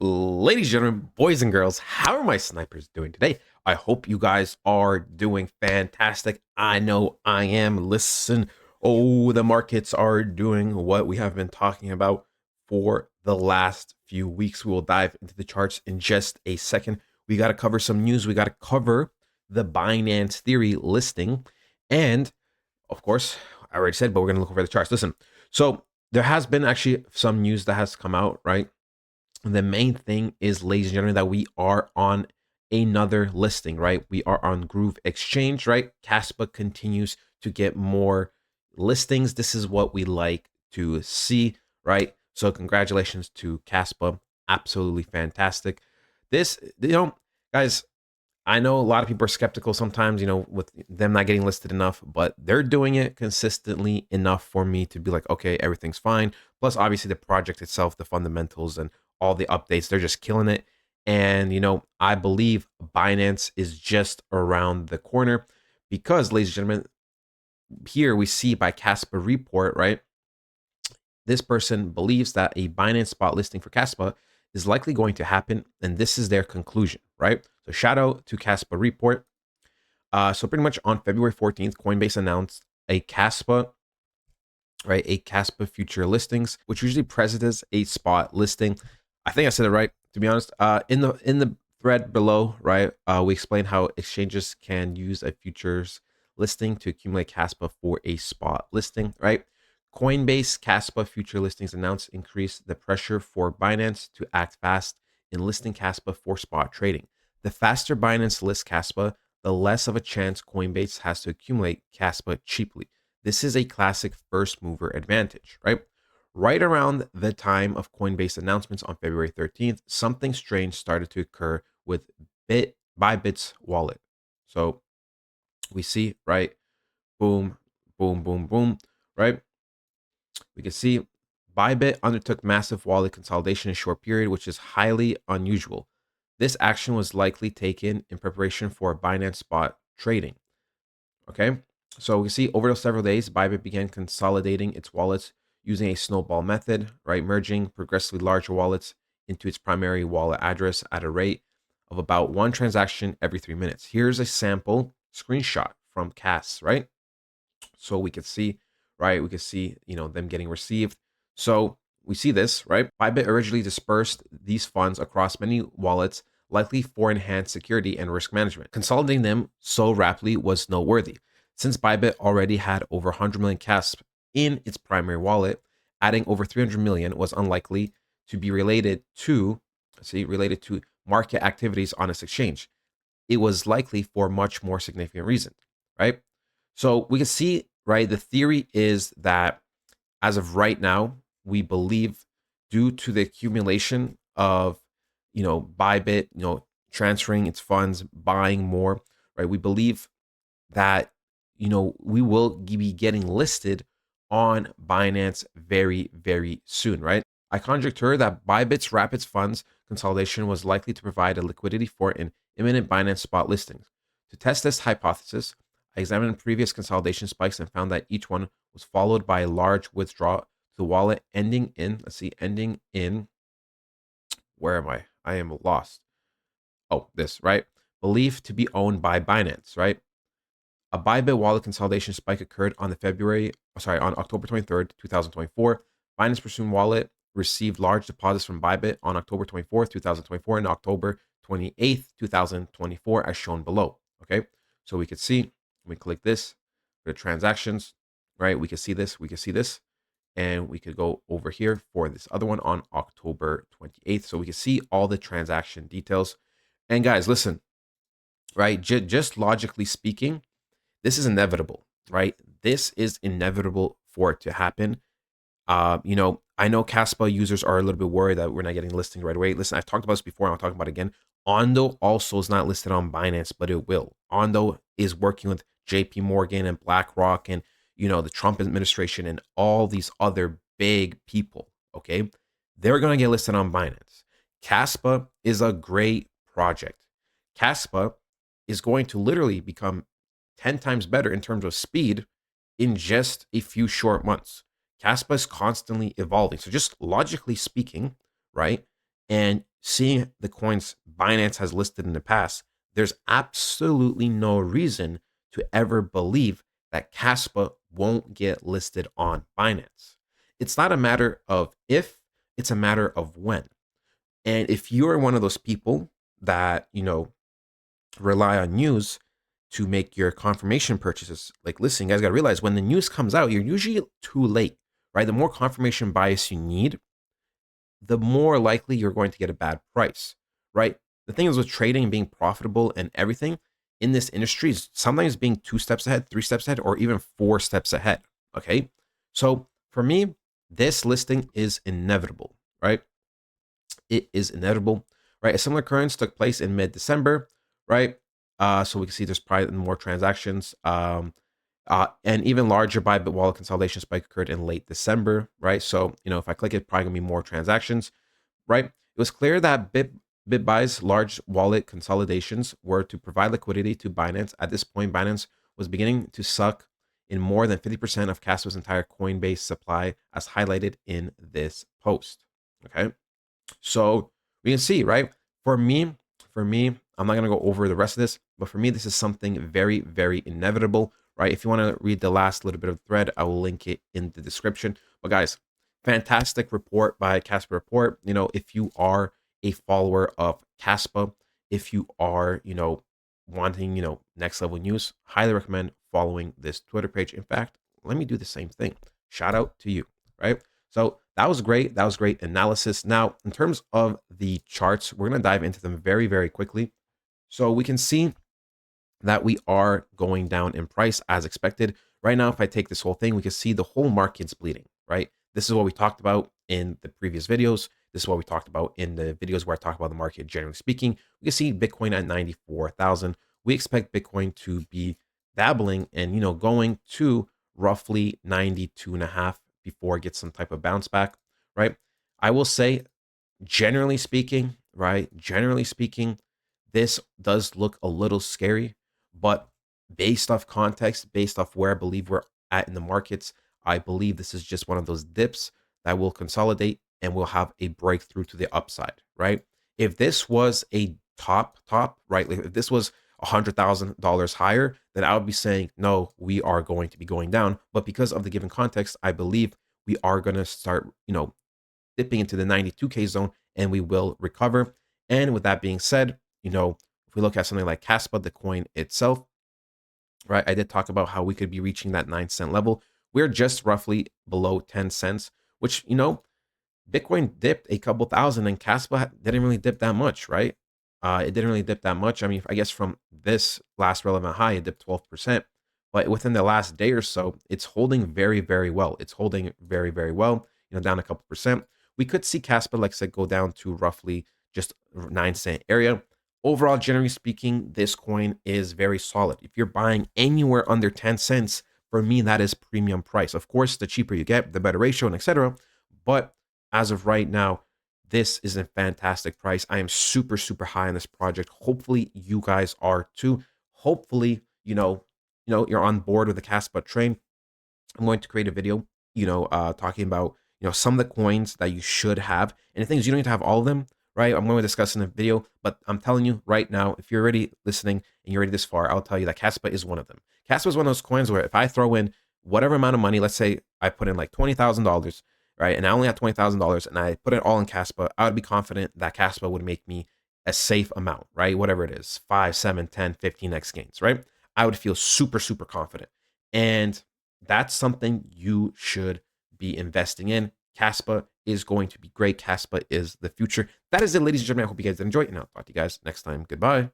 Ladies and gentlemen, boys and girls, how are my snipers doing today? I hope you guys are doing fantastic. I know I am. Listen, the markets are doing what we have been talking about for the last few weeks. We will dive into the charts in just a second. We got to cover some news. We got to cover the Binance Theory listing. And of course, I already said, but we're going to look over the charts. Listen, so there has been actually some news that has come out, right? The main thing is, ladies and gentlemen, that we are on another listing, right? We are on Groove Exchange, right? Kaspa continues to get more listings. This is what we like to see, right? So congratulations to Kaspa. Absolutely fantastic. This, guys, I know a lot of people are skeptical sometimes, with them not getting listed enough, but they're doing it consistently enough for me to be like, okay, everything's fine. Plus, obviously, the project itself, the fundamentals, and all the updates, they're just killing it. And, I believe Binance is just around the corner because, ladies and gentlemen, here we see by Casper Report, right? This person believes that a Binance spot listing for Kaspa is likely going to happen, and this is their conclusion, right? So shout out to Kaspa Report. So pretty much on February 14th, Coinbase announced a Kaspa, right? A Kaspa future listings, which usually precedents a spot listing. I think I said it right, to be honest. In the thread below, right? We explain how exchanges can use a futures listing to accumulate Kaspa for a spot listing, right? Coinbase Kaspa future listings announced increase the pressure for Binance to act fast in listing Kaspa for spot trading. The faster Binance lists Kaspa, the less of a chance Coinbase has to accumulate Kaspa cheaply. This is a classic first mover advantage, right? Right around the time of Coinbase announcements on February 13th, something strange started to occur with Bybit's wallet. So we see, right? Boom, boom, boom, boom, right? We can see Bybit undertook massive wallet consolidation in a short period, which is highly unusual. This action was likely taken in preparation for Binance spot trading. Okay, so we see over those several days, Bybit began consolidating its wallets using a snowball method, right? Merging progressively larger wallets into its primary wallet address at a rate of about one transaction every 3 minutes. Here's a sample screenshot from Cass, right? So we could see, right? We could see, them getting received. So we see this, right? Bybit originally dispersed these funds across many wallets, likely for enhanced security and risk management. Consolidating them so rapidly was noteworthy. Since Bybit already had over 100 million CASP in its primary wallet, adding over 300 million was unlikely to be related to market activities on its exchange. It was likely for much more significant reasons, right? So we can see, right, the theory is that as of right now, we believe due to the accumulation of, Bybit, transferring its funds, buying more, right? We believe that, we will be getting listed on Binance very, very soon, right? I conjecture that Bybit's rapid funds consolidation was likely to provide a liquidity for an imminent Binance spot listings. To test this hypothesis, I examined previous consolidation spikes and found that each one was followed by a large withdrawal to the wallet ending in, where am I? I am lost. Oh, this, right? Believed to be owned by Binance, right? A Bybit wallet consolidation spike occurred on October 23rd, 2024. Binance Presumed Wallet received large deposits from Bybit on October 24th, 2024 and October 28th, 2024, as shown below. Okay, so we could see, we click this, go to transactions, right? We can see this, and we could go over here for this other one on October 28th. So we can see all the transaction details. And guys, listen, right? Just logically speaking, this is inevitable, right? This is inevitable for it to happen. I know Kaspa users are a little bit worried that we're not getting listing right away. Listen, I've talked about this before, and I'll talk about it again. Ondo also is not listed on Binance, but it will. Ondo is working with JP Morgan and BlackRock and, the Trump administration and all these other big people, okay? They're going to get listed on Binance. Kaspa is a great project. Kaspa is going to literally become 10 times better in terms of speed in just a few short months. Kaspa is constantly evolving. So just logically speaking, right? And seeing the coins Binance has listed in the past, there's absolutely no reason to ever believe that Kaspa won't get listed on Binance. It's not a matter of if, it's a matter of when. And if you're one of those people that, rely on news to make your confirmation purchases, like, listen, you guys got to realize when the news comes out, you're usually too late, right? The more confirmation bias you need, the more likely you're going to get a bad price, right? The thing is with trading and being profitable and everything in this industry is sometimes being 2 steps ahead, 3 steps ahead, or even 4 steps ahead. Okay. So for me, this listing is inevitable, right? It is inevitable, right? A similar occurrence took place in mid-December, right? So we can see there's probably more transactions. And even larger Bybit wallet consolidation spike occurred in late December, right? So, if I click it, probably gonna be more transactions, right? It was clear that BitBuy's large wallet consolidations were to provide liquidity to Binance. At this point, Binance was beginning to suck in more than 50% of Caspa's entire Coinbase supply, as highlighted in this post. Okay. So we can see, right? For me, I'm not gonna go over the rest of this, but for me, this is something very, very inevitable, right? If you want to read the last little bit of the thread, I will link it in the description. But guys, fantastic report by Kaspa Report. If you are a follower of Kaspa, if you are, wanting, next level news, highly recommend following this Twitter page. In fact, let me do the same thing. Shout out to you, right? So that was great. That was great analysis. Now, in terms of the charts, we're going to dive into them very, very quickly. So we can see that we are going down in price as expected. Right now, if I take this whole thing, we can see the whole market's bleeding, right? This is what we talked about in the previous videos. This is what we talked about in the videos where I talk about the market, generally speaking. We can see Bitcoin at 94,000. We expect Bitcoin to be dabbling and, going to roughly 92.5 before it gets some type of bounce back, right? I will say, generally speaking, right? Generally speaking, this does look a little scary, but based off context, based off where I believe we're at in the markets, I believe this is just one of those dips that will consolidate and will have a breakthrough to the upside, right? If this was a top, right? Like if this was $100,000 higher, then I would be saying, no, we are going to be going down. But because of the given context, I believe we are going to start, dipping into the 92K zone and we will recover. And with that being said, if we look at something like Kaspa, the coin itself, right? I did talk about how we could be reaching that 9 cent level. We're just roughly below 10 cents, which, Bitcoin dipped a couple thousand and Kaspa didn't really dip that much, right? It didn't really dip that much. I mean, I guess from this last relevant high, it dipped 12%. But within the last day or so, it's holding very, very well. It's holding very, very well, down a couple percent. We could see Kaspa, like I said, go down to roughly just 9 cent area. Overall, generally speaking, this coin is very solid. If you're buying anywhere under 10 cents, for me, that is premium price. Of course, the cheaper you get, the better ratio and etc. But as of right now, this is a fantastic price. I am super, super high on this project. Hopefully you guys are too. Hopefully, you're on board with the Kaspa train. I'm going to create a video, talking about, some of the coins that you should have. And the thing is, you don't need to have all of them, right? I'm going to discuss in a video, but I'm telling you right now, if you're already listening and you're already this far, I'll tell you that Kaspa is one of them. Kaspa is one of those coins where if I throw in whatever amount of money, let's say I put in like $20,000, right? And I only have $20,000 and I put it all in Kaspa, I would be confident that Kaspa would make me a safe amount, right? Whatever it is, 5, 7, 10, 15x gains, right? I would feel super, super confident. And that's something you should be investing in. Kaspa is going to be great. Kaspa is the future. That is it, ladies and gentlemen. I hope you guys enjoyed, and I'll talk to you guys next time. Goodbye.